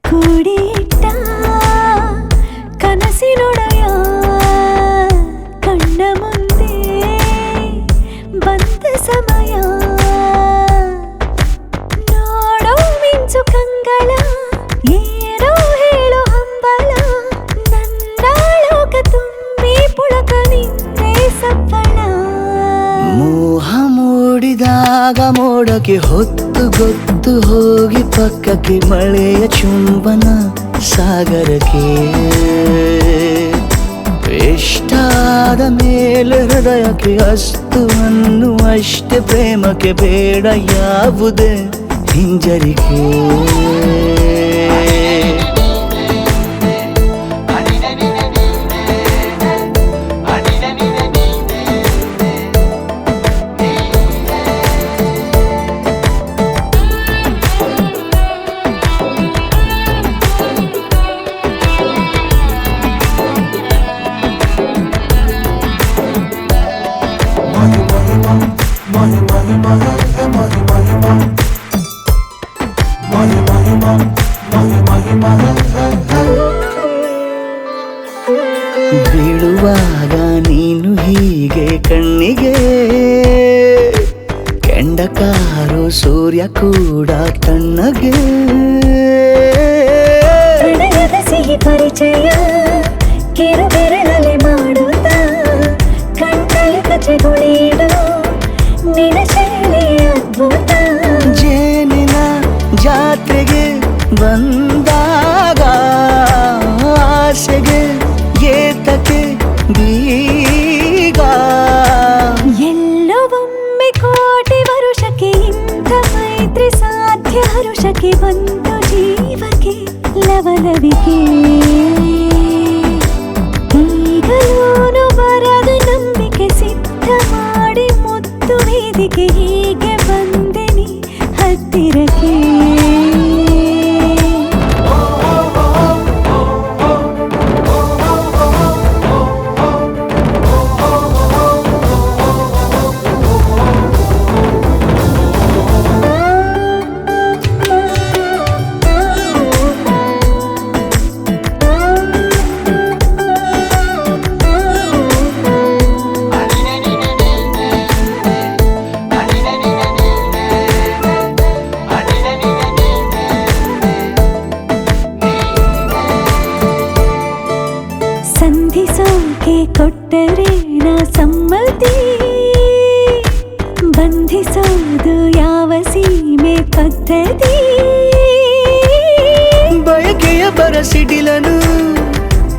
ಕೂಡಿಟ್ಟ ಕನಸಿನೊಡೆಯ ಕಣ್ಣ ಮುಂದೆ ಬಂದ ಸಮಯ ನೋಡೋ ಮಿಂಚು ಕಂಗಳ ಏನೋ ಹೇಳೋ ಹಂಬಲ ನನ್ನ ಲೋಕ ತುಂಬಿ ಪುಳಕ ನಿಂತೆ ಸಪ್ಪಳ ಮೋಹ ಮೂಡಿದಾಗ ಮೋಡಕ್ಕೆ ಹೊತ್ತು ಗೊತ್ತು ಹೋಗಿ ಪಕ್ಕಕ್ಕೆ ಮಳೆಯ ಚುಂಬನ ಸಾಗರಕ್ಕೆ ಇಷ್ಟಾದ ಮೇಲೆ ಹೃದಯಕ್ಕೆ ಅಸ್ತು ಅನ್ನುವಷ್ಟೇ ಪ್ರೇಮಕ್ಕೆ ಬೇಡ ಯಾವುದೇ ಹಿಂಜರಿಕೆ ಬೀಳುವಾಗ ನೀನು ಹೀಗೆ ಕಣ್ಣಿಗೆ ಕೆಂಡಕಾರೋ ಸೂರ್ಯ ಕೂಡ ತಣ್ಣಗೆ ಪ್ರಣಯದ ಸಿಹಿ ಪರಿಚಯ ಕಿರು ಬೆರಳಲೆ ಮಾಡುತ್ತ ಕಣ್ಣಲ್ಲಿ ಕಚೆಗುಳಿಡು ನಿನ ಶೈಲಿ ಅದ್ಭುತ ಜೇನಿನ ಜಾತ್ರೆಗೆ ಬಂದಾಗ ಆಸೆಗೆ ಏತಕ್ಕೆ ಬೀಗ ಎಲ್ಲವೊಮ್ಮೆ ಕೋಟಿ ವರುಷಕ್ಕೆ ಇಂಥ ಮೈತ್ರಿ ಸಾಧ್ಯ ಹರುಷಕ್ಕೆ ಬಂದು ಜೀವಕ್ಕೆ ಲವಲವಿಕೆ ಈಗಲೂನು ಬರದ ನಂಬಿಕೆ ಸಿದ್ಧ ಮಾಡಿ ಮುತ್ತು ವೇದಿಕೆ ಹೀಗೆ ಬಂದೆನಿ ಹತ್ತಿರಕ್ಕೆ ಸಂಧಿಸೋಕೆ ಕೊಟ್ಟರೆ ನಾ ಸಮ್ಮತಿ ಬಂಧಿಸೋದು ಯಾವ ಸೀಮೆ ಪದ್ಧತಿ ಬಯಕೆಯ ಬರಸಿಡಿಲನು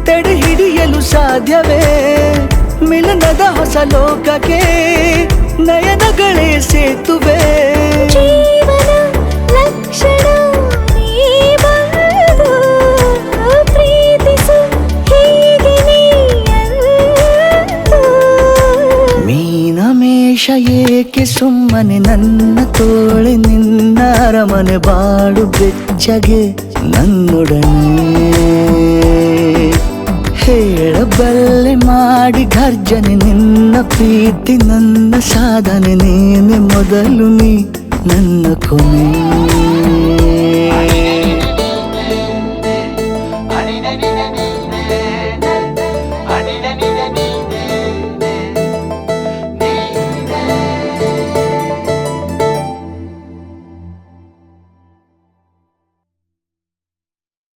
ತಡೆ ಹಿಡಿಯಲು ಸಾಧ್ಯವೇ ಮಿಲನದ ಹೊಸ ಲೋಕಕ್ಕೆ ನಯನಗಳೇ ಸೇತುವೆ ಜೀವನ ಲಕ್ಷಣ ನೀ ಬಂದು ಪ್ರೀತಿಸು ಹೀಗೆ ನೀಯಂದು ಮೀನಮೇಷ ಏಕೆ ಸುಮ್ಮನೆ ನನ್ನ ತೋಳೆ ನಿನ್ನ ಅರಮನೆ ಬಾಡು ಬೆಚ್ಚಗೆ ನನ್ನೊಡನೆ ಹೇಳಬಲ್ಲೆ ಮಾಡಿ ಘರ್ಜನೆ ನಿನ್ನ ಪ್ರೀತಿ ನನ್ನ ಸಾಧನೆ ನೀನೆ ಮೊದಲು ನೀ ನನ್ನ ಕೊನೆ